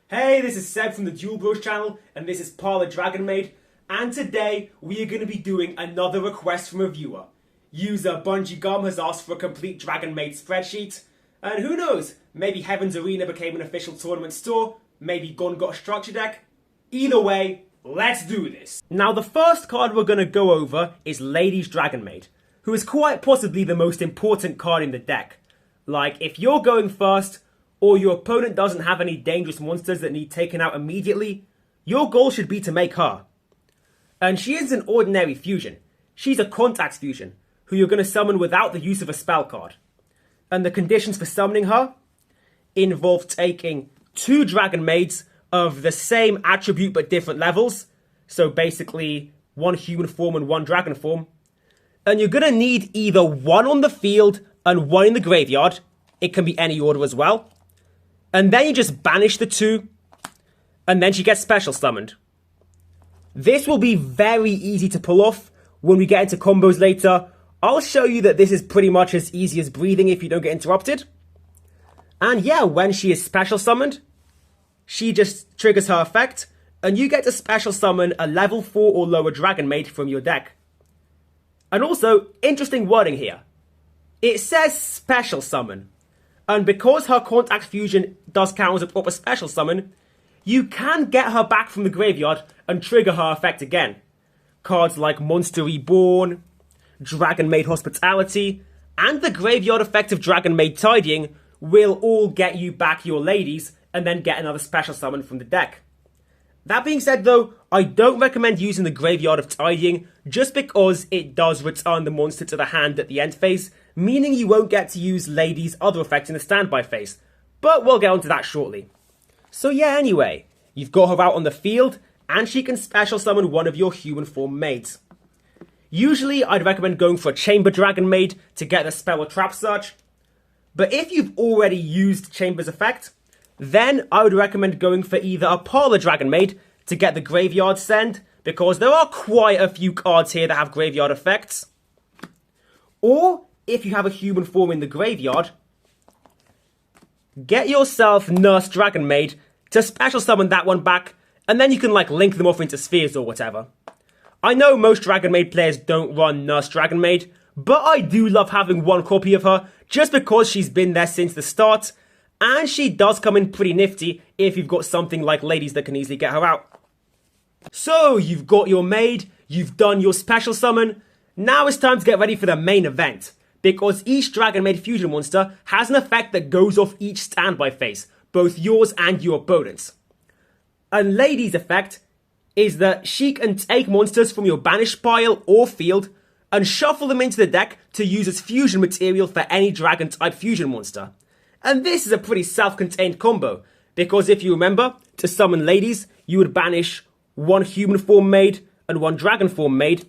Hey, this is Seb from the Dual Bros channel, and this is Parlor Dragonmaid, and today we are going to be doing another request from a viewer. User Bungie Gum has asked for a complete Dragonmaid spreadsheet, and who knows, maybe Heaven's Arena became an official tournament store, maybe Gon got a structure deck. Either way, let's do this. Now the first card we're going to go over is Lady's Dragonmaid, who is quite possibly the most important card in the deck. Like, if you're going first, or your opponent doesn't have any dangerous monsters that need taken out immediately, your goal should be to make her. And she isn't an ordinary fusion. She's a contact fusion, who you're going to summon without the use of a spell card. And the conditions for summoning her involve taking 2 Dragonmaids of the same attribute but different levels. So basically, 1 human form and 1 dragon form. And you're going to need either 1 on the field and 1 in the graveyard. It can be any order as well. And then you just banish the 2, and then she gets special summoned. This will be very easy to pull off when we get into combos later. I'll show you that this is pretty much as easy as breathing if you don't get interrupted. And yeah, when she is special summoned, she just triggers her effect, and you get to special summon a level 4 or lower Dragonmaid from your deck. And also, interesting wording here. It says special summon. And because her contact fusion does count as a proper special summon, you can get her back from the graveyard and trigger her effect again. Cards like Monster Reborn, Dragonmaid Hospitality, and the graveyard effect of Dragonmaid Tidying will all get you back your ladies and then get another special summon from the deck. That being said though, I don't recommend using the graveyard of Tidying just because it does return the monster to the hand at the end phase, meaning you won't get to use Lady's other effect in the standby phase. But we'll get onto that shortly. So yeah, anyway, you've got her out on the field, and she can special summon one of your human form maids. Usually, I'd recommend going for a Chamber Dragonmaid to get the spell or trap search. But if you've already used Chamber's effect, then I would recommend going for either a Parlor Dragonmaid to get the graveyard send, because there are quite a few cards here that have graveyard effects. Or, if you have a human form in the graveyard, get yourself Nurse Dragonmaid to special summon that one back, and then you can like link them off into spheres or whatever. I know most Dragonmaid players don't run Nurse Dragonmaid, but I do love having one copy of her, just because she's been there since the start, and she does come in pretty nifty if you've got something like Ladies that can easily get her out. So, you've got your maid, you've done your special summon, now it's time to get ready for the main event. Because each Dragonmaid fusion monster has an effect that goes off each standby phase, both yours and your opponent's. And Lady's effect is that she can take monsters from your banished pile or field and shuffle them into the deck to use as fusion material for any dragon type fusion monster. And this is a pretty self-contained combo, because if you remember, to summon Ladies, you would banish 1 human form maid and 1 dragon form maid.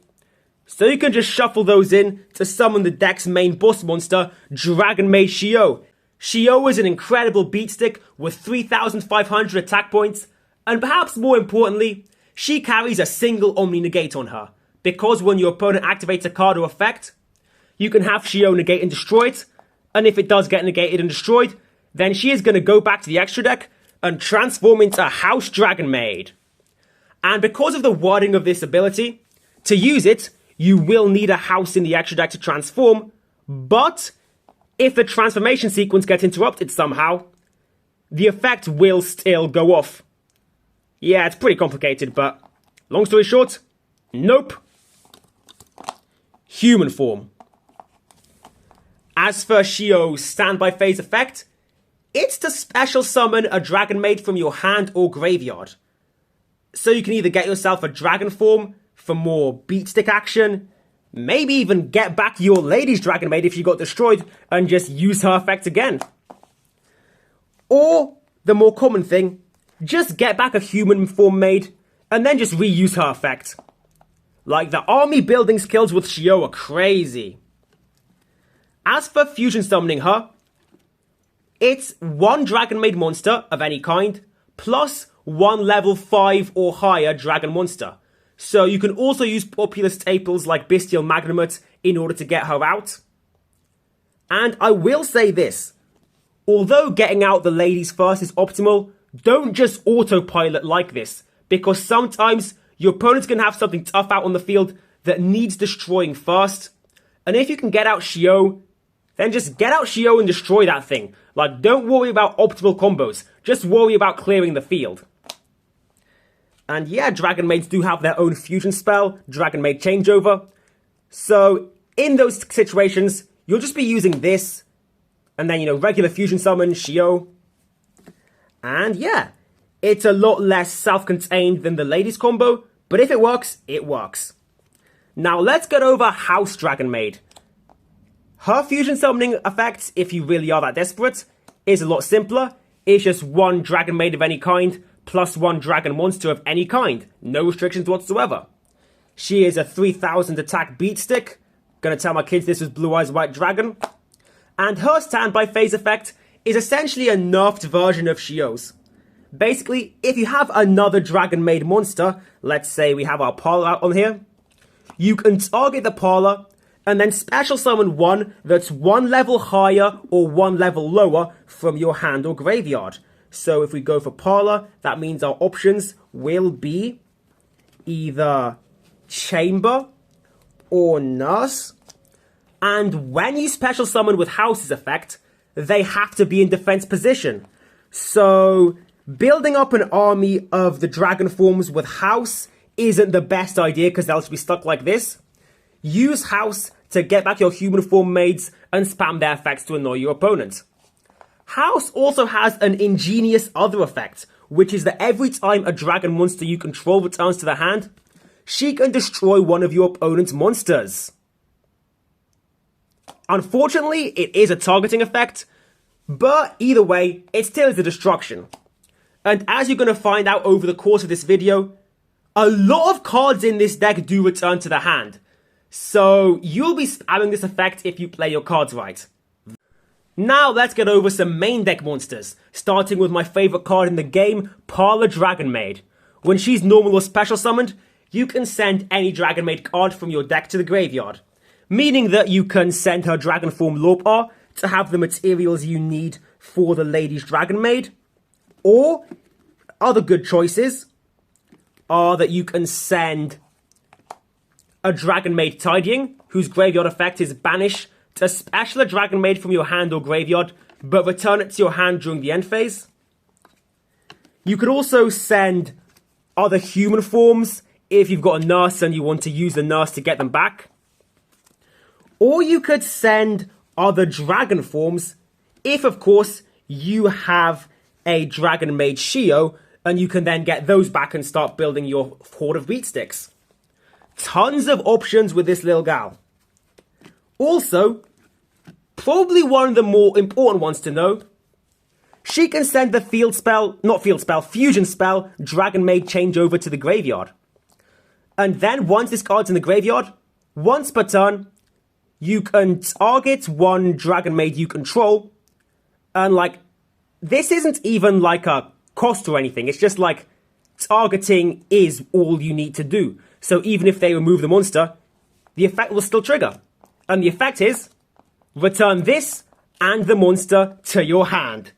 So you can just shuffle those in to summon the deck's main boss monster, Dragonmaid Shio. Shio is an incredible beatstick with 3,500 attack points, and perhaps more importantly, she carries a single Omni Negate on her, because when your opponent activates a card or effect, you can have Shio negate and destroy it, and if it does get negated and destroyed, then she is going to go back to the extra deck and transform into House Dragonmaid. And because of the wording of this ability, to use it, you will need a house in the extra deck to transform, but if the transformation sequence gets interrupted somehow, the effect will still go off. Yeah, it's pretty complicated, but long story short, nope. Human form. As for Shio's standby phase effect, it's to special summon a Dragonmaid from your hand or graveyard. So you can either get yourself a dragon form for more beatstick action, maybe even get back your Lady's Dragonmaid if you got destroyed and just use her effect again. Or, the more common thing, just get back a human form maid and then just reuse her effect. Like, the army building skills with Shio are crazy. As for fusion summoning her, it's 1 Dragonmaid monster of any kind, plus 1 level 5 or higher dragon monster. So you can also use popular staples like Bestial Magnamut in order to get her out. And I will say this, although getting out the ladies first is optimal, don't just autopilot like this, because sometimes your opponent's going to have something tough out on the field that needs destroying first. And if you can get out Shio, then just get out Shio and destroy that thing. Like, don't worry about optimal combos, just worry about clearing the field. And yeah, Dragon Maids do have their own fusion spell, Dragon Maid Changeover. So in those situations, you'll just be using this, and then, regular fusion summon, Shio. And yeah, it's a lot less self-contained than the ladies combo, but if it works, it works. Now let's get over House Dragon Maid. Her fusion summoning effect, if you really are that desperate, is a lot simpler. It's just one Dragon Maid of any kind, plus one Dragon Monster of any kind. No restrictions whatsoever. She is a 3000 attack beat stick. Gonna tell my kids this was Blue Eyes White Dragon. And her standby phase effect is essentially a nerfed version of Shio's. Basically, if you have another Dragon Maid monster, let's say we have our Parlor out on here, you can target the Parlor and then special summon one that's one level higher or one level lower from your hand or graveyard. So if we go for Parlor, that means our options will be either Chamber or Nurse. And when you special summon with House's effect, they have to be in defense position. So building up an army of the dragon forms with House isn't the best idea because they'll just be stuck like this. Use House to get back your human form maids and spam their effects to annoy your opponent. House also has an ingenious other effect, which is that every time a dragon monster you control returns to the hand, she can destroy one of your opponent's monsters. Unfortunately, it is a targeting effect, but either way, it still is a destruction. And as you're going to find out over the course of this video, a lot of cards in this deck do return to the hand. So you'll be spamming this effect if you play your cards right. Now let's get over some main deck monsters, starting with my favourite card in the game, Parlor Dragonmaid. When she's normal or special summoned, you can send any Dragonmaid card from your deck to the graveyard, meaning that you can send her Dragon Form Lorpar to have the materials you need for the Lady's Dragonmaid, or other good choices are that you can send a Dragonmaid Tidying, whose graveyard effect is banish to special a Dragonmaid from your hand or graveyard, but return it to your hand during the end phase. You could also send other human forms if you've got a nurse and you want to use the nurse to get them back. Or you could send other dragon forms if, of course, you have a Dragonmaid Shio, and you can then get those back and start building your horde of beat sticks. Tons of options with this little gal. Also, probably one of the more important ones to know, she can send the fusion spell, Dragonmaid Changeover to the graveyard. And then once this card's in the graveyard, once per turn, you can target one Dragonmaid you control, and this isn't even like a cost or anything, it's just like targeting is all you need to do. So even if they remove the monster, the effect will still trigger. And the effect is, return this and the monster to your hand.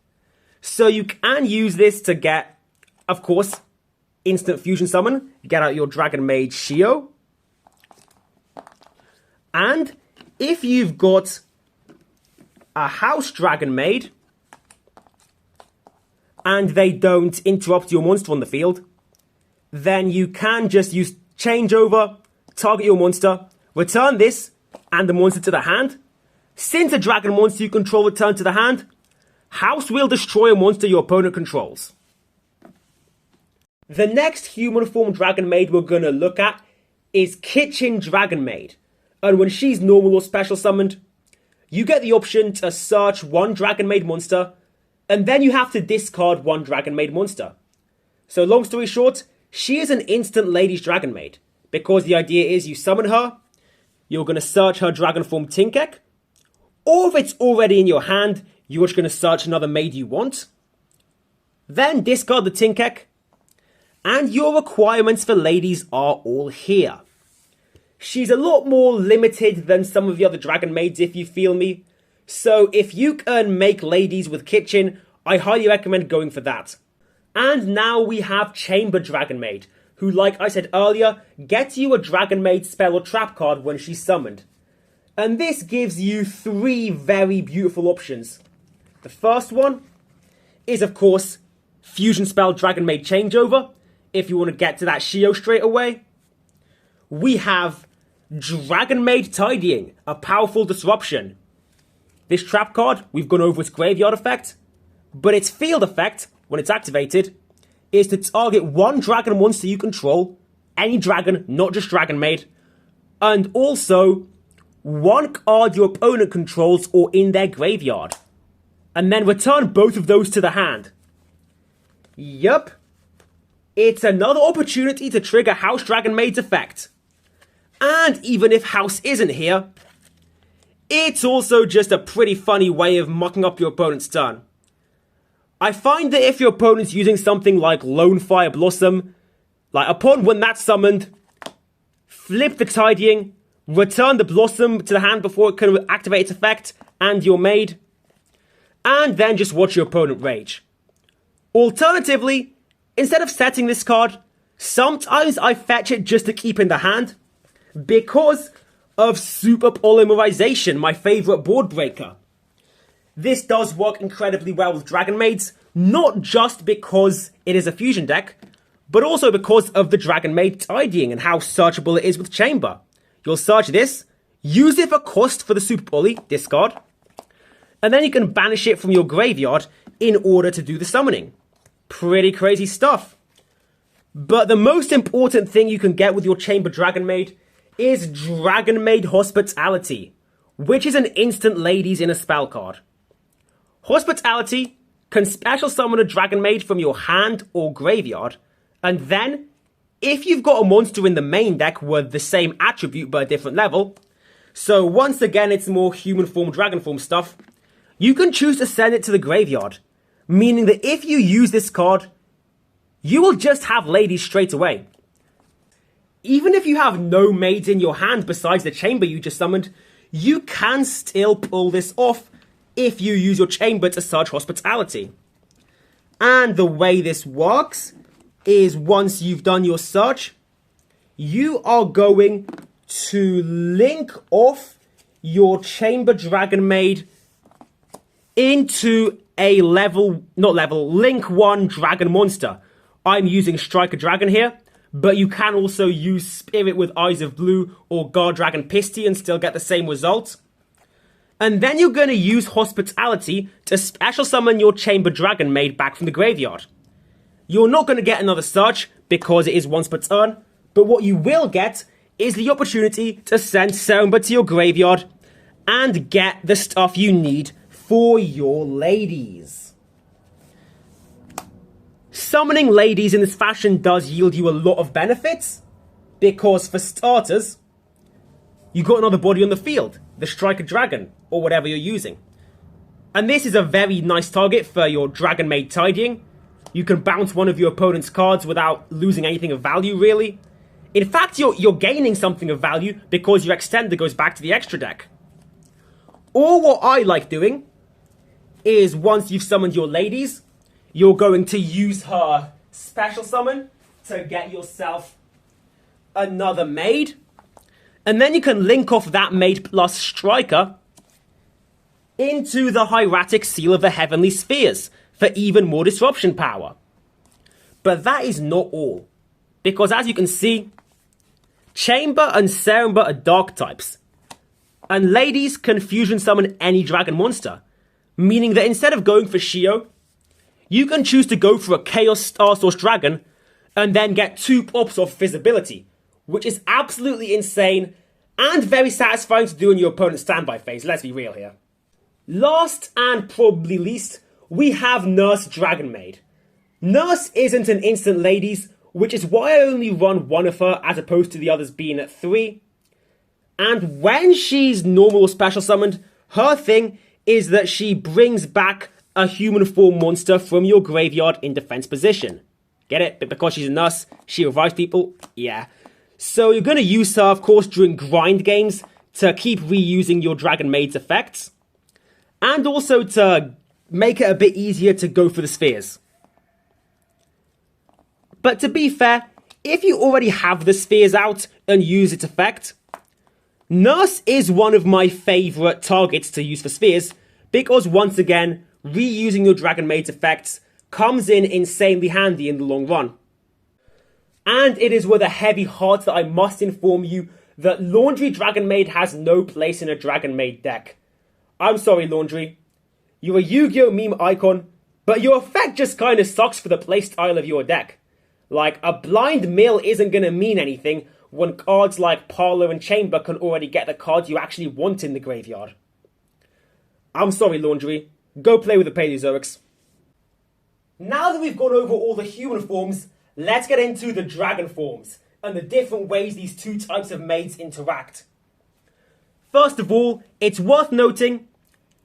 So you can use this to get, of course, instant fusion summon, get out your Dragonmaid Shio. And if you've got a House Dragonmaid, and they don't interrupt your monster on the field, then you can just use Changeover, target your monster, return this and the monster to the hand. Since a dragon monster you control return to the hand, House will destroy a monster your opponent controls. The next human form Dragonmaid we're going to look at is Kitchen Dragonmaid. And when she's normal or special summoned, you get the option to search one Dragonmaid monster, and then you have to discard one Dragonmaid monster. So long story short, she is an instant Lady's Dragonmaid, because the idea is you summon her, you're going to search her dragon form Tinkek, or if it's already in your hand, you're just going to search another maid you want, then discard the Tinkek, and your requirements for ladies are all here. She's a lot more limited than some of the other dragon maids, if you feel me. So if you can make ladies with Kitchen, I highly recommend going for that. And now we have Chamber Dragonmaid, who, like I said earlier, gets you a Dragonmaid spell or trap card when she's summoned. And this gives you 3 very beautiful options. The first one is, of course, Fusion Spell Dragonmaid Changeover, if you want to get to that Shio straight away. We have Dragonmaid Tidying, a powerful disruption. This trap card, we've gone over its graveyard effect, but its field effect, when it's activated, is to target one dragon monster you control, any dragon, not just Dragonmaid, and also one card your opponent controls or in their graveyard, and then return both of those to the hand. Yup. It's another opportunity to trigger House Dragonmaid's effect. And even if House isn't here, it's also just a pretty funny way of mucking up your opponent's turn. I find that if your opponent's using something like Lone Fire Blossom, like upon when that's summoned, flip the Tidying, return the Blossom to the hand before it can activate its effect, and your MAID, and then just watch your opponent rage. Alternatively, instead of setting this card, sometimes I fetch it just to keep in the hand, because of Super Polymerization, my favourite board breaker. This does work incredibly well with Dragonmaids, not just because it is a fusion deck, but also because of the Dragonmaid tidying and how searchable it is with Chamber. You'll search this, use it for cost for the Super Poly, discard, and then you can banish it from your graveyard in order to do the summoning. Pretty crazy stuff. But the most important thing you can get with your Chamber Dragonmaid is Dragonmaid Hospitality, which is an instant ladies in a spell card. Hospitality can special summon a Dragonmaid from your hand or graveyard, and then, if you've got a monster in the main deck with the same attribute but a different level, so once again it's more human form, dragon form stuff, you can choose to send it to the graveyard, meaning that if you use this card, you will just have ladies straight away. Even if you have no maids in your hand besides the chamber you just summoned, you can still pull this off if you use your chamber to search hospitality. And the way this works is once you've done your search, you are going to link off your Chamber Dragonmaid into a link 1 dragon monster. I'm using Striker Dragon here, but you can also use Spirit with Eyes of Blue or Guard Dragon Pisty and still get the same result. And then you're going to use Hospitality to special summon your Chamber Dragonmaid back from the graveyard. You're not going to get another search because it is once per turn, but what you will get is the opportunity to send Seremba to your graveyard and get the stuff you need for your ladies. Summoning ladies in this fashion does yield you a lot of benefits, because for starters, you got another body on the field, the Striker Dragon, or whatever you're using. And this is a very nice target for your Dragonmaid tidying. You can bounce one of your opponent's cards without losing anything of value, really. In fact, you're gaining something of value because your extender goes back to the extra deck. Or what I like doing is once you've summoned your ladies, you're going to use her special summon to get yourself another maid. And then you can link off that maid plus Striker into the Hieratic Seal of the Heavenly Spheres for even more disruption power. But that is not all, because as you can see, Chamber and Seremba are dark types, and ladies can fusion summon any dragon monster, meaning that instead of going for Shio, you can choose to go for a Chaos Star Source Dragon and then get 2 pops of visibility, which is absolutely insane and very satisfying to do in your opponent's standby phase, let's be real here. Last and probably least, we have Nurse Dragonmaid. Nurse isn't an instant ladies, which is why I only run 1 of her as opposed to the others being at 3. And when she's normal or special summoned, her thing is that she brings back a human form monster from your graveyard in defense position. Get it? But because she's a nurse, she revives people? Yeah. So you're going to use her, of course, during grind games to keep reusing your Dragonmaid's effects. And also to make it a bit easier to go for the spheres. But to be fair, if you already have the spheres out and use its effect, Nurse is one of my favourite targets to use for spheres, because once again, reusing your Dragonmaid's effects comes in insanely handy in the long run. And it is with a heavy heart that I must inform you that Laundry Dragonmaid has no place in a Dragonmaid deck. I'm sorry, Laundry. You're a Yu-Gi-Oh! Meme icon, but your effect just kinda sucks for the playstyle of your deck. Like, a blind mill isn't gonna mean anything when cards like Parlor and Chamber can already get the cards you actually want in the graveyard. I'm sorry, Laundry. Go play with the Paleozoics. Now that we've gone over all the human forms, let's get into the dragon forms and the different ways these two types of maids interact. First of all, it's worth noting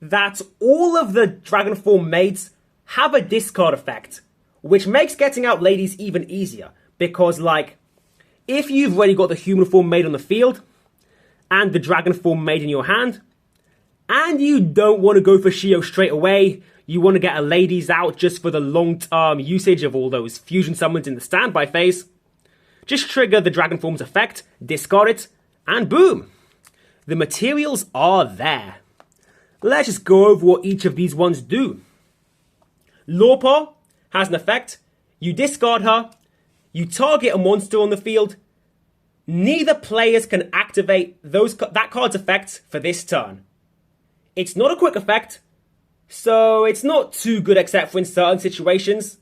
that all of the dragon form maids have a discard effect, which makes getting out ladies even easier, because like, if you've already got the human form maid on the field, and the dragon form maid in your hand, and you don't want to go for Shio straight away, you want to get a ladies out just for the long-term usage of all those fusion summons in the standby phase, just trigger the dragon form's effect, discard it, and boom! The materials are there. Let's just go over what each of these ones do. Lawpaw has an effect. You discard her. You target a monster on the field. Neither players can activate that card's effects for this turn. It's not a quick effect, so it's not too good except for in certain situations.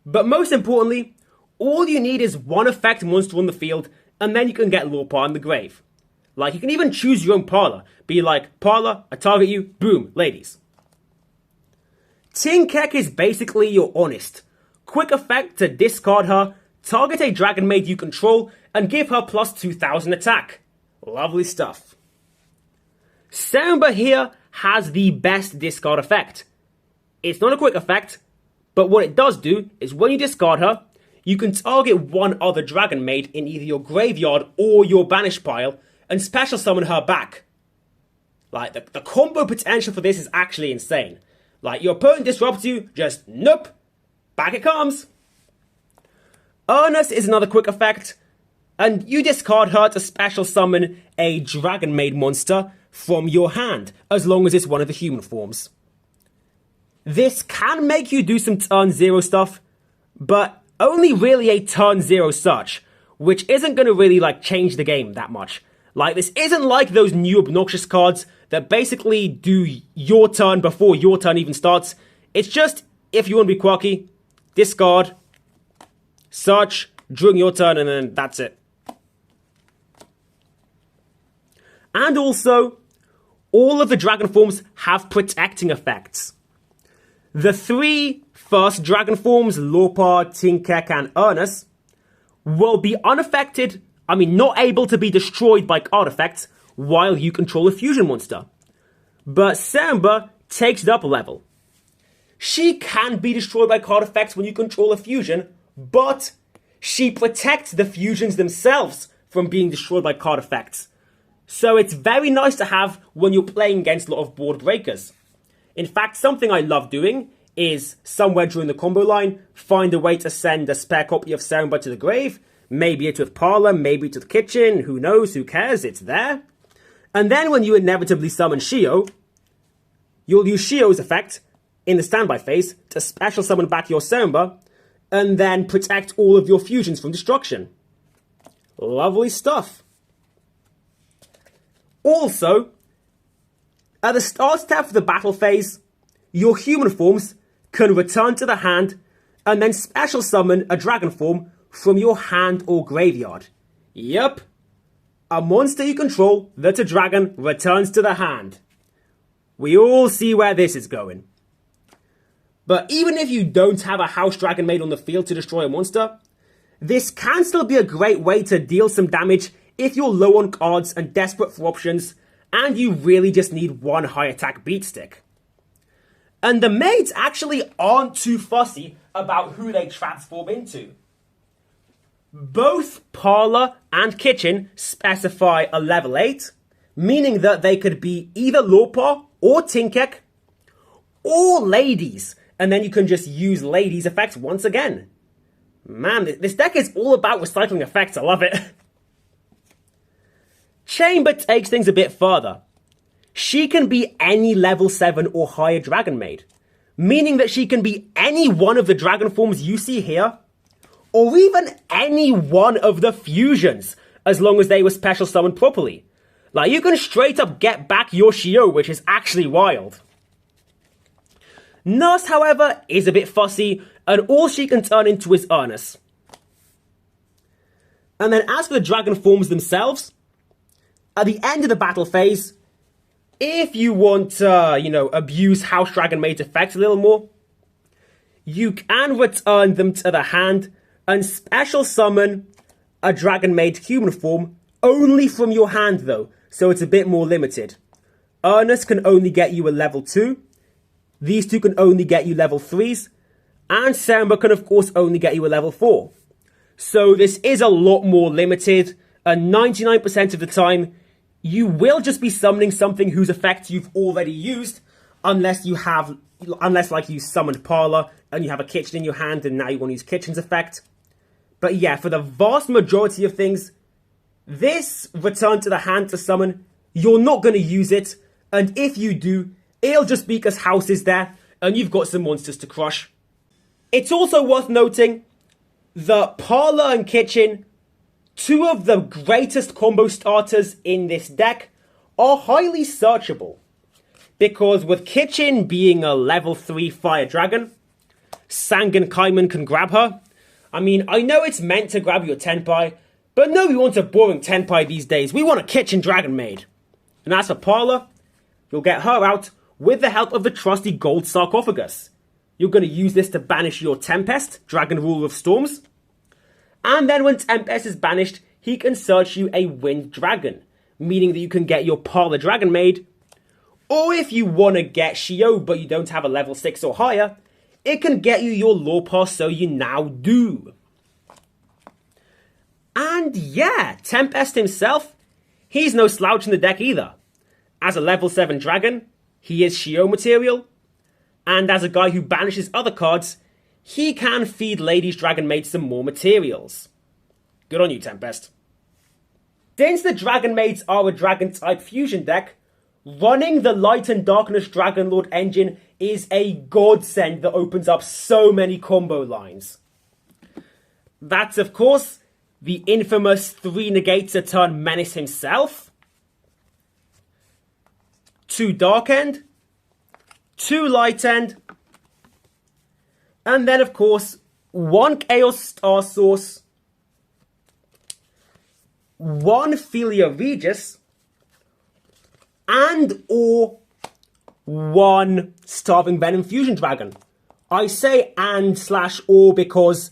But most importantly, all you need is one effect monster on the field, and then you can get Lawpaw in the grave. Like, you can even choose your own Parlor. Be like, Parlor, I target you, boom, ladies. Tinkek is basically your Honest. Quick effect to discard her, target a Dragonmaid you control, and give her plus 2000 attack. Lovely stuff. Samba here has the best discard effect. It's not a quick effect, but what it does do is when you discard her, you can target one other Dragonmaid in either your graveyard or your banish pile, and special summon her back. Like, the combo potential for this is actually insane. Like, your opponent disrupts you, just nope, back it comes. Ernest is another quick effect, and you discard her to special summon a Dragonmaid monster from your hand, as long as it's one of the human forms. This can make you do some turn 0 stuff, but only really a turn 0 search, which isn't going to really like change the game that much. Like, this isn't like those new obnoxious cards that basically do your turn before your turn even starts. It's just, if you want to be quirky, discard, search during your turn, and then that's it. And also, all of the dragon forms have protecting effects. The three first dragon forms, Lawpaw, Tinkek, and Ernest, will be unaffected, not able to be destroyed by card effects while you control a fusion monster. But Samba takes it up a level. She can be destroyed by card effects when you control a fusion, but she protects the fusions themselves from being destroyed by card effects. So it's very nice to have when you're playing against a lot of board breakers. In fact, something I love doing is somewhere during the combo line, find a way to send a spare copy of Samba to the grave. Maybe it's with Parlor, maybe it's with Kitchen, who knows, who cares, it's there. And then when you inevitably summon Shio, you'll use Shio's effect in the standby phase to special summon back your Samba, and then protect all of your fusions from destruction. Lovely stuff. Also, at the start step of the battle phase, your human forms can return to the hand and then special summon a dragon form from your hand or graveyard. Yep, a monster you control that's a dragon returns to the hand. We all see where this is going. But even if you don't have a House Dragonmaid on the field to destroy a monster, this can still be a great way to deal some damage if you're low on cards and desperate for options, and you really just need one high attack beat stick. And the maids actually aren't too fussy about who they transform into. Both Parlor and Kitchen specify a level 8, meaning that they could be either Lawpaw or Tinkek, or ladies, and then you can just use ladies' effects once again. Man, this deck is all about recycling effects. I love it. Chamber takes things a bit further. She can be any level 7 or higher Dragonmaid, meaning that she can be any one of the dragon forms you see here, or even any one of the fusions, as long as they were special summoned properly. Like, you can straight up get back your Shio, which is actually wild. Nurse, however, is a bit fussy, and all she can turn into is Ernest. And then as for the dragon forms themselves, at the end of the battle phase, if you want to, abuse House Dragonmaid's effects a little more, you can return them to the hand and special summon a Dragonmaid human form only from your hand though, so it's a bit more limited. Ernest can only get you a level 2, these two can only get you level 3s, and Samba can of course only get you a level 4. So this is a lot more limited, and 99% of the time, you will just be summoning something whose effect you've already used, unless you summoned Parlor and you have a kitchen in your hand and now you want to use kitchen's effect. But yeah, for the vast majority of things, this return to the hand to summon, you're not going to use it, and if you do, it'll just be because House is there and you've got some monsters to crush. It's also worth noting that Parlor and Kitchen, two of the greatest combo starters in this deck, are highly searchable. Because with Kitchen being a level 3 fire dragon, Sangan Kaiman can grab her. I mean, I know it's meant to grab your Tenpai, but nobody wants a boring Tenpai these days. We want a Kitchen Dragonmaid. And as for Parlor, you'll get her out with the help of the trusty gold sarcophagus. You're going to use this to banish your Tempest, Dragon Ruler of Storms. And then when Tempest is banished, he can search you a Wind Dragon, meaning that you can get your Parlor Dragonmaid. Or if you want to get Shio but you don't have a level 6 or higher, it can get you your Lore Pass, so you now do. And yeah, Tempest himself, he's no slouch in the deck either. As a level 7 dragon, he is Shio material. And as a guy who banishes other cards, he can feed Ladies Dragonmaid some more materials. Good on you, Tempest. Since the Dragonmaids are a Dragon-type fusion deck, running the Light and Darkness Dragonlord engine is a godsend that opens up so many combo lines. That's, of course, the infamous 3 negates a turn Menace himself, 2 Dark End, 2 Light End, and then, of course, 1 Chaos Star Source, 1 Philia Regis, and or 1 Starving Venom Fusion Dragon. I say and/or because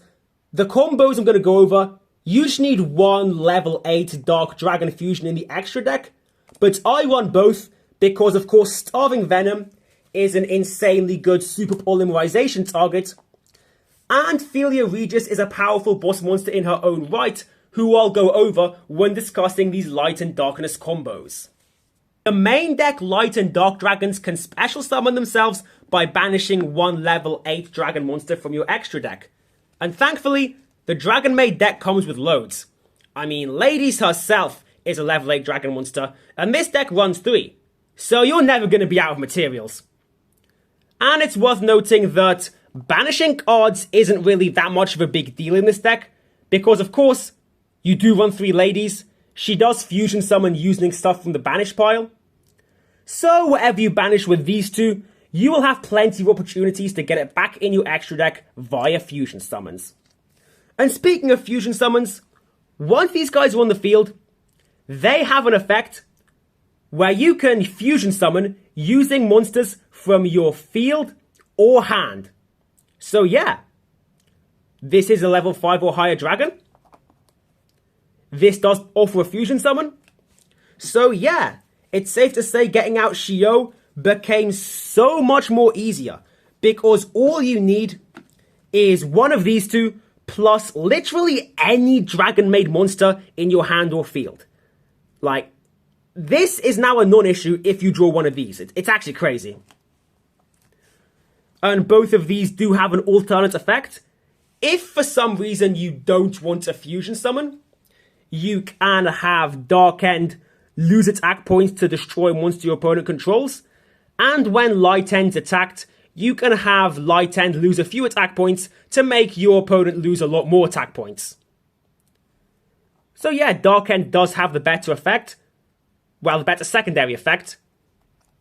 the combos I'm going to go over, you just need 1 level 8 Dark Dragon Fusion in the extra deck, but I want both because, of course, Starving Venom is an insanely good super polymerization target, and Philia Regis is a powerful boss monster in her own right, who I'll go over when discussing these Light and Darkness combos. The main deck Light and Dark Dragons can special summon themselves by banishing 1 level 8 dragon monster from your extra deck. And thankfully, the Dragonmaid deck comes with loads. I mean, Ladies herself is a level 8 dragon monster, and this deck runs 3. So you're never going to be out of materials. And it's worth noting that banishing cards isn't really that much of a big deal in this deck, because of course, you do run 3 Ladies. She does fusion summon using stuff from the banish pile. So whatever you banish with these two, you will have plenty of opportunities to get it back in your extra deck via fusion summons. And speaking of fusion summons, once these guys are on the field, they have an effect where you can fusion summon using monsters from your field or hand. So yeah, this is a level 5 or higher dragon. This does offer a fusion summon. So yeah, it's safe to say getting out Shio became so much more easier, because all you need is one of these two plus literally any Dragonmaid monster in your hand or field. Like, this is now a non-issue if you draw one of these. It's actually crazy. And both of these do have an alternate effect. If for some reason you don't want a fusion summon, you can have Dark End lose attack points to destroy monster your opponent controls. And when Light End's attacked, you can have Light End lose a few attack points to make your opponent lose a lot more attack points. So yeah, Dark End does have the better effect. Well, the better secondary effect.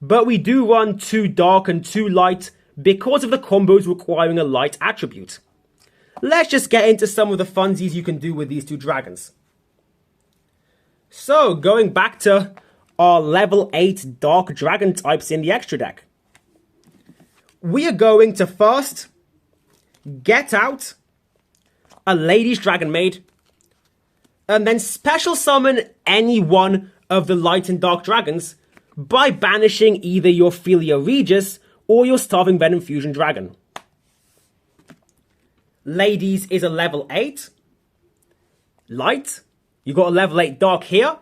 But we do run 2 Dark and 2 Light because of the combos requiring a Light attribute. Let's just get into some of the funsies you can do with these 2 dragons. So, going back to our level 8 Dark Dragon types in the extra deck. We are going to first get out a Lady's Dragonmaid, and then special summon any one of the Light and Dark Dragons by banishing either your Philia Regis or your Starving Venom Fusion Dragon. Ladies is a level 8. Light, you got a level 8 Dark here.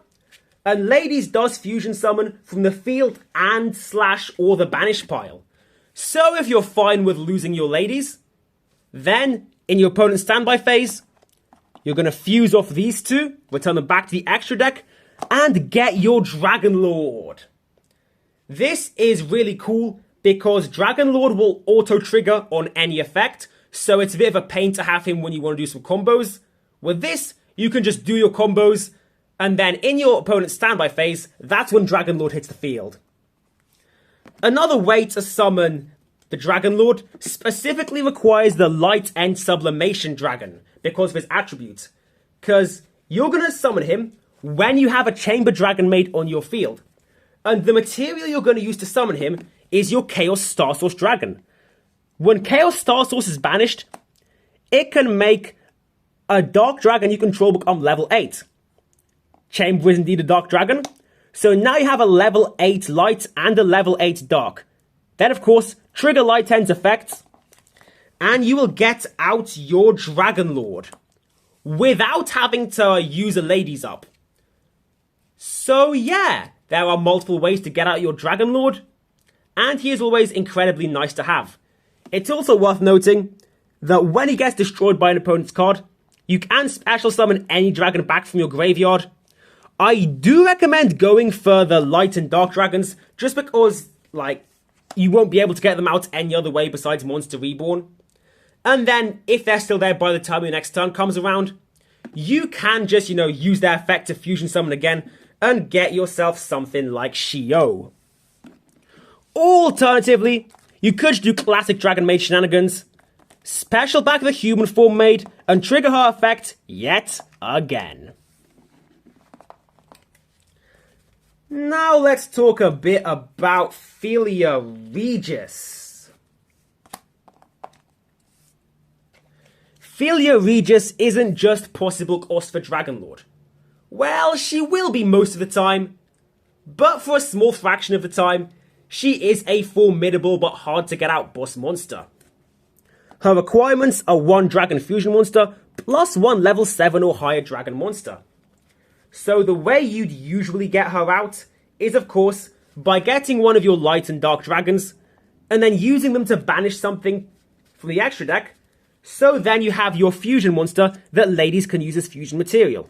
And Ladies does fusion summon from the field and / or the banish pile. So if you're fine with losing your Ladies, then in your opponent's standby phase, you're going to fuse off these 2, return them back to the extra deck, and get your Dragon Lord. This is really cool because Dragon Lord will auto-trigger on any effect, so it's a bit of a pain to have him when you want to do some combos. With this, you can just do your combos, and then in your opponent's standby phase, that's when Dragon Lord hits the field. Another way to summon the Dragon Lord specifically requires the Light End Sublimation Dragon because of his attribute. Because you're going to summon him when you have a Chamber Dragonmaid on your field. And the material you're going to use to summon him is your Chaos Star Source Dragon. When Chaos Star Source is banished, it can make a Dark Dragon you control become level 8. Chamber is indeed a Dark Dragon, so now you have a level 8 Light and a level 8 Dark. Then of course, trigger Light End's effects, and you will get out your Dragon Lord without having to use a Ladies up. So yeah, there are multiple ways to get out your Dragon Lord, and he is always incredibly nice to have. It's also worth noting that when he gets destroyed by an opponent's card, you can special summon any dragon back from your graveyard. I do recommend going for the Light and Dark Dragons, just because, you won't be able to get them out any other way besides Monster Reborn. And then, if they're still there by the time your next turn comes around, you can just, use their effect to fusion summon again and get yourself something like Shio. Alternatively, you could do classic Dragonmaid shenanigans, special back the human form maid, and trigger her effect yet again. Now let's talk a bit about Philia Regis. Philia Regis isn't just possible cost for Dragon Lord. Well, she will be most of the time, but for a small fraction of the time, she is a formidable but hard to get out boss monster. Her requirements are 1 Dragon Fusion monster plus 1 level 7 or higher Dragon monster. So the way you'd usually get her out is, of course, by getting one of your Light and Dark Dragons, and then using them to banish something from the extra deck, so then you have your fusion monster that Ladies can use as fusion material.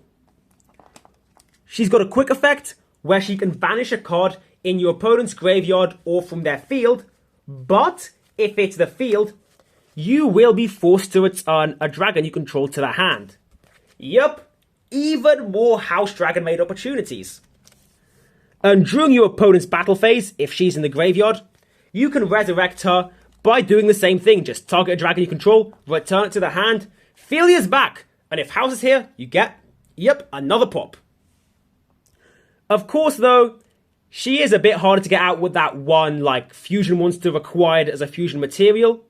She's got a quick effect, where she can banish a card in your opponent's graveyard or from their field, but if it's the field, you will be forced to return a dragon you control to the hand. Yup. Even more House Dragonmaid opportunities. And during your opponent's battle phase, if she's in the graveyard, you can resurrect her by doing the same thing. Just target a dragon you control, return it to the hand, Philia's back, and if House is here, you get, another pop. Of course though, she is a bit harder to get out with that one, fusion monster required as a fusion material.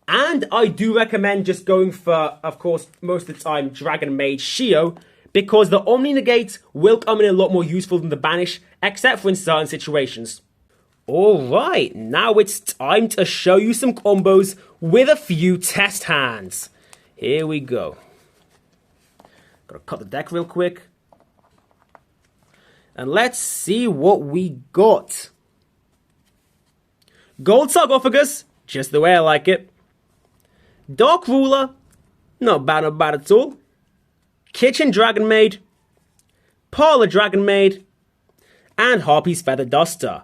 And I do recommend just going for, of course, most of the time, Dragonmaid Shio, because the Omni Negate will come in a lot more useful than the Banish, except for in certain situations. Alright, now it's time to show you some combos with a few test hands. Here we go. Gotta cut the deck real quick. And let's see what we got. Gold Sarcophagus, just the way I like it. Dark Ruler, Not bad, not bad at all. Kitchen Dragonmaid, Parlor Dragonmaid, and Harpy's Feather Duster.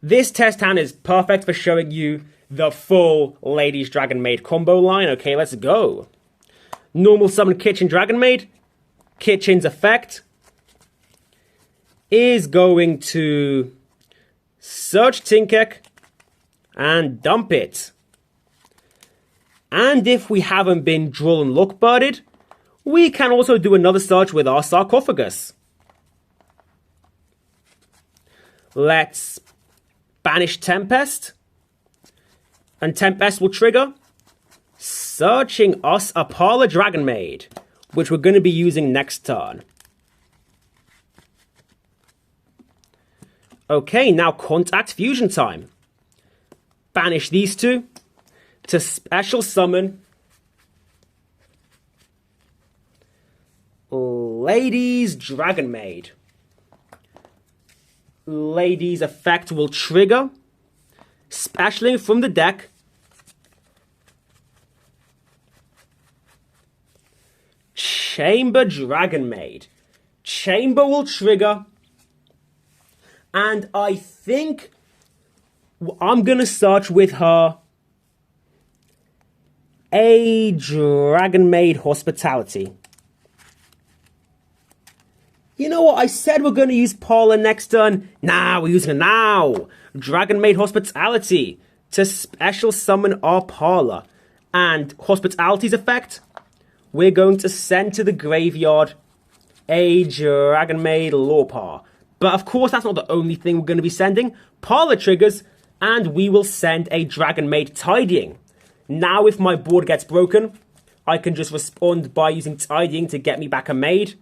This test hand is perfect for showing you the full Ladies Dragonmaid combo line. Okay, let's go. Normal summon Kitchen Dragonmaid. Kitchen's effect is going to search Tinkek and dump it. And if we haven't been Droll and Lockbirded, we can also do another search with our Sarcophagus. Let's banish Tempest. And Tempest will trigger, searching us a Parlor Dragonmaid, which we're going to be using next turn. Okay, now contact fusion time. Banish these two to special summon Ladies Dragonmaid. Ladies effect will trigger, specialing from the deck. Chamber Dragonmaid. Chamber will trigger. And I think I'm going to search with her a Dragonmaid Hospitality. You know what? I said we're going to use Parlor next turn. Nah, we're using it now. Dragonmaid Hospitality to special summon our Parlor. And Hospitality's effect, we're going to send to the graveyard a Dragonmaid Lorpar. But of course, that's not the only thing we're going to be sending. Parlor triggers, and we will send a Dragonmaid Tidying. Now, if my board gets broken, I can just respond by using Tidying to get me back a Maid.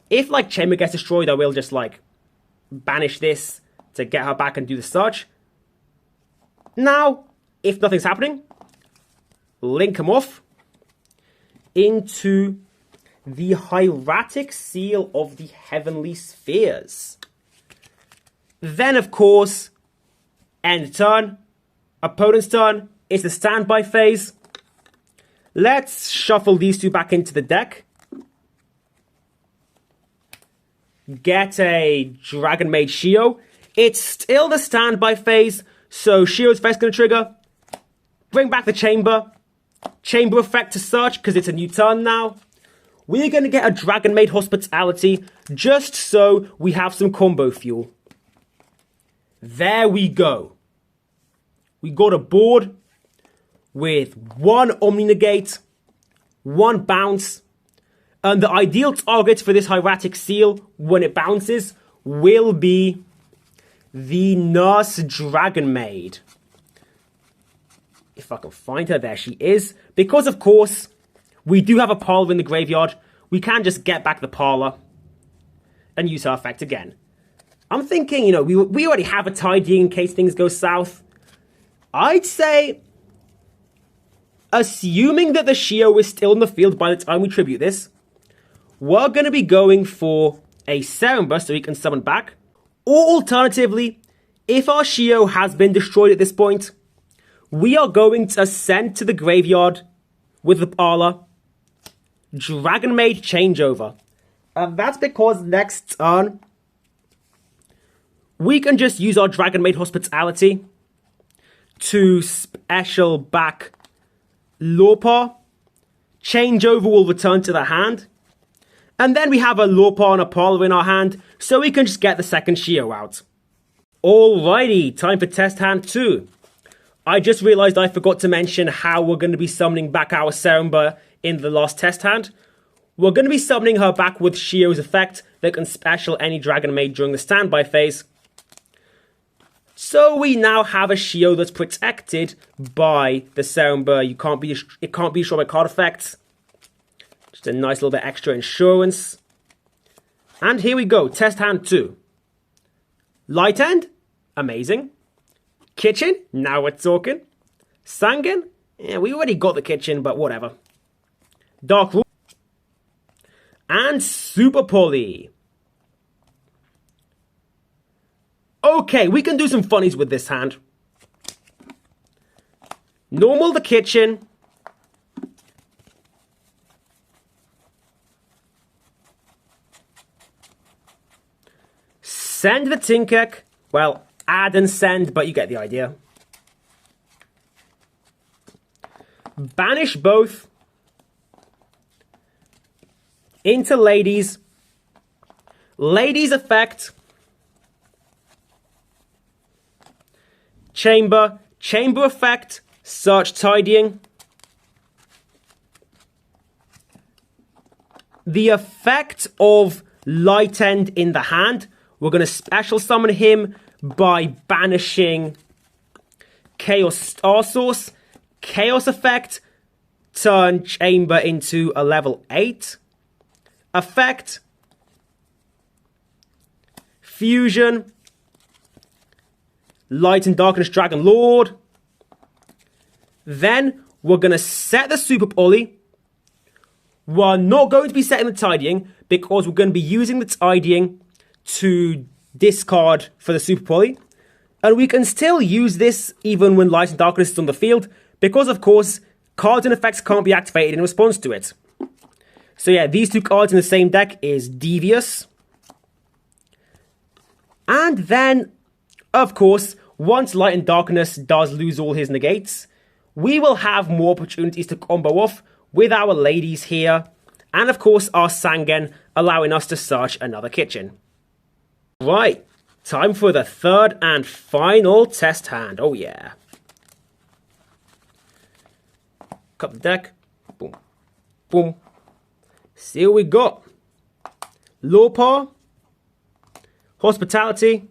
If, like, Chamber gets destroyed, I will just, like, banish this to get her back and do the search. Now, if nothing's happening, link them off into the Hieratic Seal of the Heavenly Spheres. Then, of course, end turn, opponent's turn, it's the standby phase. Let's shuffle these two back into the deck. Get a Dragonmaid Shio. It's still the standby phase, so Shio's first going to trigger. Bring back the Chamber. Chamber effect to search, because it's a new turn now. We're going to get a Dragonmaid Hospitality, just so we have some combo fuel. There we go. We got a board with one Omni Negate, one bounce, and the ideal target for this Hieratic Seal, when it bounces, will be the Nurse Dragonmaid. If I can find her, there she is. Because, of course, we do have a Parlor in the graveyard. We can just get back the Parlor and use her effect again. I'm thinking, you know, we already have a Tidying in case things go south. I'd say, assuming that the Shio is still in the field by the time we tribute this, we're going to be going for a Cerebra so we can summon back. Or alternatively, if our Shio has been destroyed at this point, we are going to send to the graveyard with the Parlor Dragonmaid Changeover. And that's because next turn, we can just use our Dragonmaid Hospitality to special back Lorpar. Changeover will return to the hand. And then we have a Lorpar and a Parlor in our hand, so we can just get the second Shio out. Alrighty, time for test hand 2. I just realized I forgot to mention how we're going to be summoning back our Cerebra in the last test hand. We're going to be summoning her back with Shio's effect that can special any Dragonmaid during the standby phase. So we now have a Shio that's protected by the Cerebra. It can't be destroyed by card effects. Just a nice little bit extra insurance. And here we go, test hand 2. Light End, amazing. Kitchen, now we're talking. Sanguine, yeah, we already got the Kitchen, but whatever. Dark Rule. And Super Poly. Okay, we can do some funnies with this hand. Normal the Kitchen. Send the Tinkek. Well, add and send, but you get the idea. Banish both. Into ladies. Ladies effect. Chamber. Chamber effect. Search tidying. The effect of Light End in the hand. We're going to special summon him by banishing Chaos Star Source. Chaos effect. Turn Chamber into a level 8. Effect. Fusion. Light and Darkness Dragon Lord. Then we're going to set the Super Poly. We're not going to be setting the tidying because we're going to be using the tidying to discard for the Super Poly. And we can still use this even when Light and Darkness is on the field because, of course, cards and effects can't be activated in response to it. So yeah, these two cards in the same deck is Devious. And then, of course, once Light and Darkness does lose all his negates, we will have more opportunities to combo off with our ladies here. And of course, our Sangen allowing us to search another kitchen. Right, time for the third and final test hand. Oh yeah. Cut the deck. Boom. Boom. See what we got. Lorpa. Hospitality.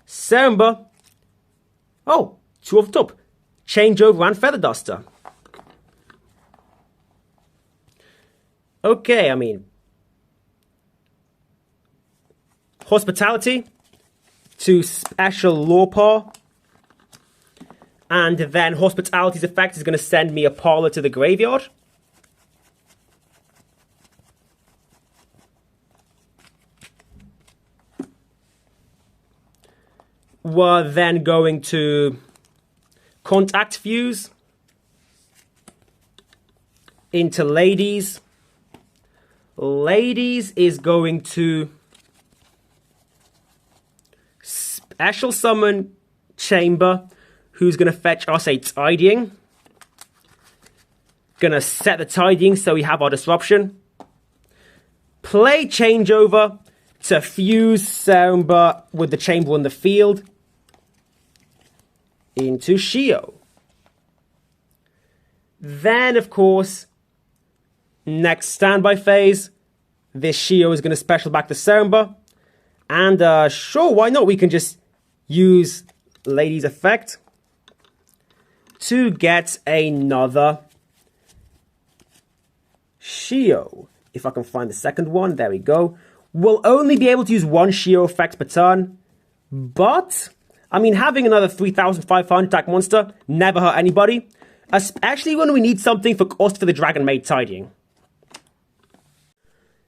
Seremba. Oh, two off the top. Changeover and Feather Duster. Okay, I mean, Hospitality to special Lorpa. And then Hospitality's effect is going to send me a Parlor to the graveyard. We're then going to Contact Fuse into Ladies. Ladies is going to special summon Chamber, who's going to fetch us a Tidying. Going to set the Tidying so we have our Disruption. Play Changeover to fuse Seremba with the Chamber on the field into Shio. Then, of course, next standby phase, this Shio is going to special back to Seremba. And sure, why not? We can just use Lady's effect to get another Shio. If I can find the second one, there we go. We'll only be able to use one Shio effect per turn. But, I mean, having another 3,500 attack monster never hurt anybody. Especially when we need something for cost for the Dragonmaid tidying.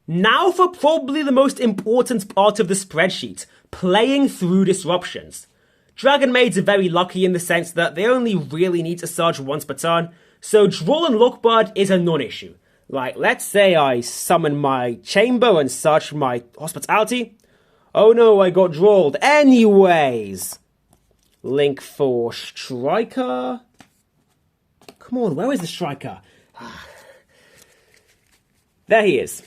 Now for probably the most important part of the spreadsheet, playing through disruptions. Dragonmaids are very lucky in the sense that they only really need to search once per turn, so Draw and Lockbird is a non-issue. Like, let's say I summon my Chamber and search my Hospitality. Oh no, I got drawled. Anyways, Link for Striker. Come on, where is the Striker? There he is.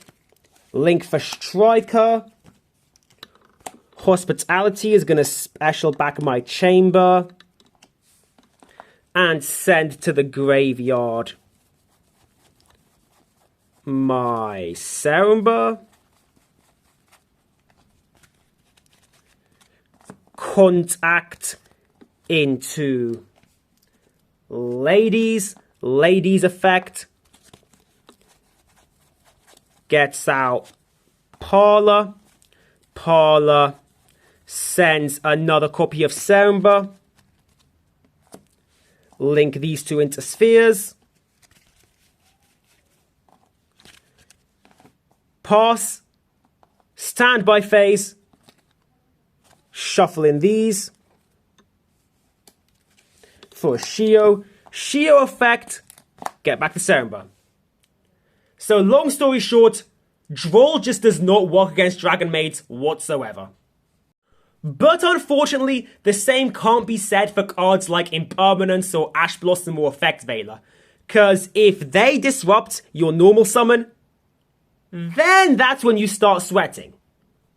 Link for Striker. Hospitality is going to special back my Chamber. And send to the graveyard my Seremba. Contact into Ladies. Ladies effect. Gets out Parlor. Parlor sends another copy of Seremba. Link these two into spheres. Pass. Standby phase. Shuffle in these. For Shio. Shio effect. Get back to Seremba. So long story short, Droll just does not work against Dragonmaids whatsoever. But unfortunately, the same can't be said for cards like Impermanence or Ash Blossom or Effect Veiler. Cause if they disrupt your normal summon, then that's when you start sweating.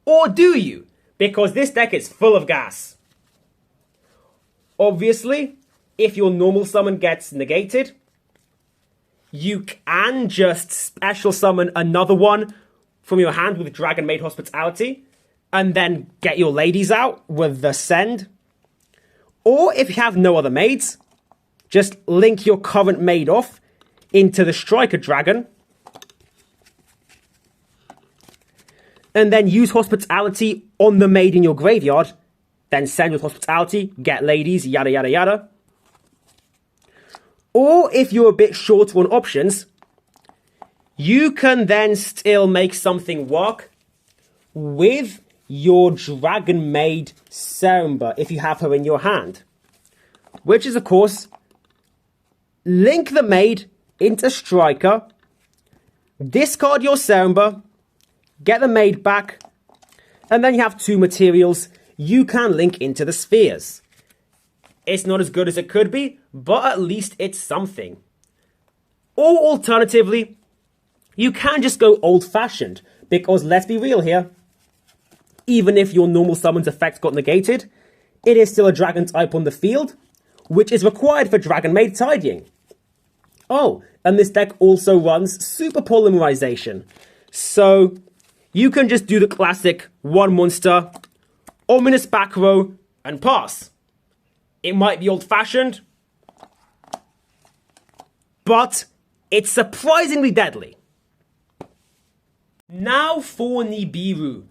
Or do you? Because this deck is full of gas. Obviously, if your normal summon gets negated, you can just special summon another one from your hand with Dragonmaid Hospitality, and then get your ladies out with the Send. Or if you have no other maids, just link your current maid off into the Striker Dragon, and then use Hospitality on the maid in your graveyard, then send with Hospitality, get ladies, yada yada yada. Or if you're a bit short on options, you can then still make something work with your Dragonmaid Serumba if you have her in your hand. Which is, of course, link the maid into Striker, discard your Serumba, get the maid back, and then you have two materials you can link into the spheres. It's not as good as it could be, but at least it's something. Or alternatively, you can just go old-fashioned, because let's be real here, even if your normal summon's effect got negated, it is still a dragon type on the field, which is required for Dragonmaid tidying. Oh, and this deck also runs Super Polymerization, so you can just do the classic one monster, ominous back row, and pass. It might be old-fashioned, but it's surprisingly deadly. Now for Nibiru.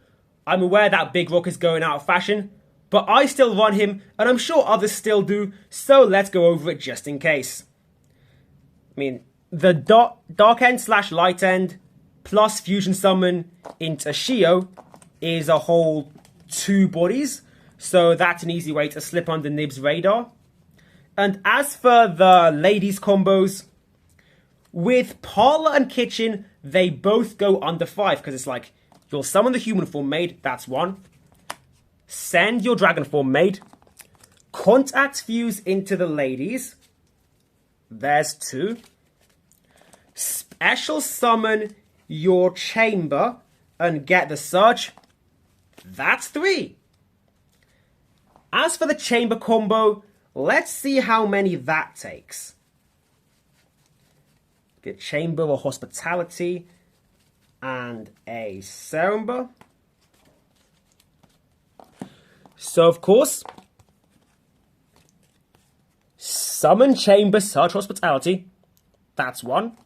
I'm aware that Big Rock is going out of fashion, but I still run him, and I'm sure others still do, so let's go over it just in case. I mean, the Dark End / Light End plus Fusion Summon into Shio is a whole 2 bodies, so that's an easy way to slip under Nib's radar. And as for the ladies combos, with Parlor and Kitchen, they both go under 5, because it's like, you'll summon the human form maid, that's 1. Send your dragon form maid. Contact Fuse into the ladies, there's 2. Special summon your chamber and get the Surge, that's 3. As for the chamber combo, let's see how many that takes. Get chamber or hospitality and a Serumba. So of course, summon chamber, search hospitality, that's 1.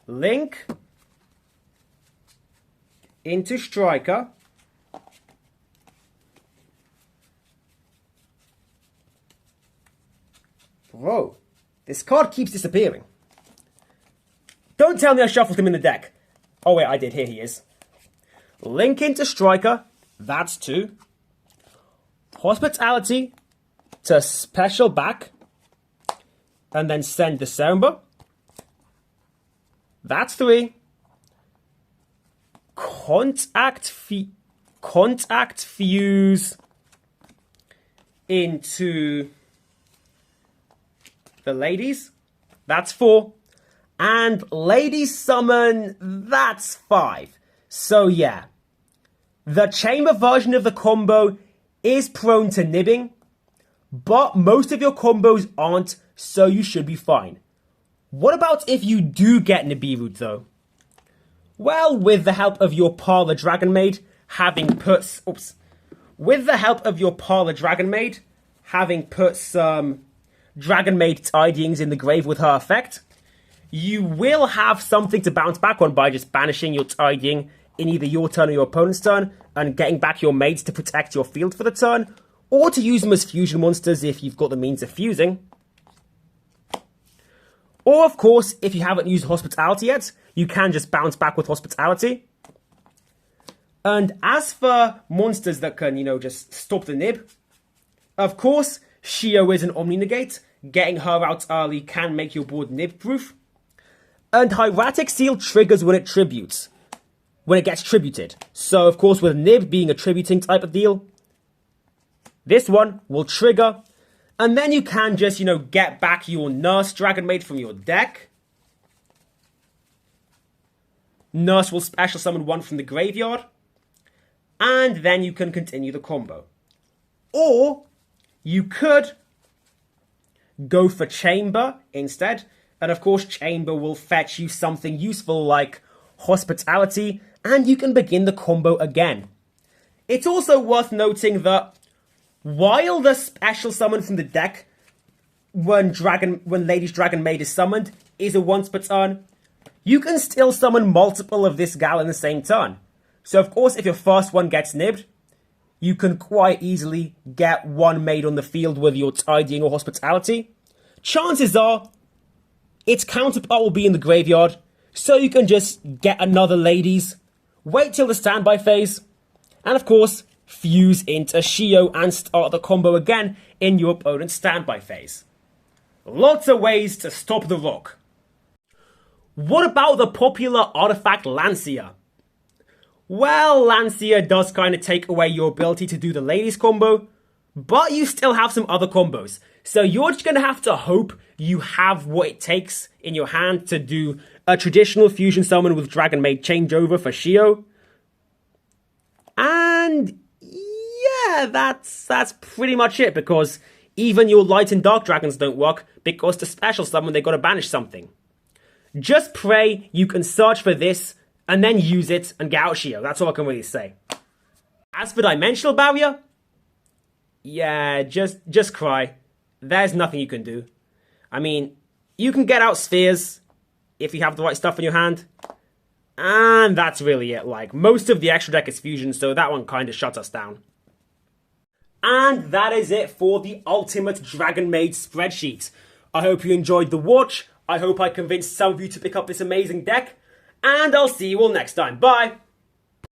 Link into Striker. Bro, this card keeps disappearing. Don't tell me I shuffled him in the deck. Oh wait, I did, here he is. Link into Striker, that's 2. Hospitality to special back, and then send the Serumba, that's 3. Contact Fuse into the ladies, that's 4. And ladies summon, that's 5. So yeah, the chamber version of the combo is prone to nibbing, but most of your combos aren't, so you should be fine. What about if you do get Nibiru though? Well, with the help of your Parlor Dragonmaid having put some Dragonmaid tidyings in the grave with her effect, you will have something to bounce back on by just banishing your tidying in either your turn or your opponent's turn and getting back your maids to protect your field for the turn, or to use them as fusion monsters if you've got the means of fusing. Or of course, if you haven't used Hospitality yet, you can just bounce back with Hospitality. And as for monsters that can, just stop the nib, of course, Shio is an Omni-Negate. Getting her out early can make your board nib-proof. And Hieratic Seal triggers when it tributes. When it gets tributed. So, of course, with Nib being a tributing type of deal, this one will trigger. And then you can just, get back your Nurse Dragonmaid from your deck. Nurse will special summon one from the graveyard. And then you can continue the combo. Or you could go for Chamber instead. And of course, Chamber will fetch you something useful like Hospitality. And you can begin the combo again. It's also worth noting that while the special summon from the deck when Lady's Dragonmaid is summoned is a once per turn, you can still summon multiple of this gal in the same turn. So of course, if your first one gets nibbed, you can quite easily get one made on the field with your Tidying or Hospitality. Chances are, its counterpart will be in the graveyard, so you can just get another Lady's, wait till the standby phase, and of course, fuse into Shio and start the combo again in your opponent's standby phase. Lots of ways to stop the rock. What about the popular artifact Lancia? Well, Lancia does kind of take away your ability to do the ladies combo, but you still have some other combos. So you're just going to have to hope you have what it takes in your hand to do a traditional fusion summon with Dragonmaid changeover for Shio. And yeah, that's pretty much it, because even your light and dark dragons don't work, because to special summon they gotta banish something. Just pray you can search for this and then use it and get out Shio. That's all I can really say. As for Dimensional Barrier, yeah, just cry. There's nothing you can do. I mean, you can get out Spheres if you have the right stuff in your hand. And that's really it. Like, most of the extra deck is fusion, so that one kind of shuts us down. And that is it for the Ultimate Dragonmaid spreadsheet. I hope you enjoyed the watch. I hope I convinced some of you to pick up this amazing deck. And I'll see you all next time. Bye!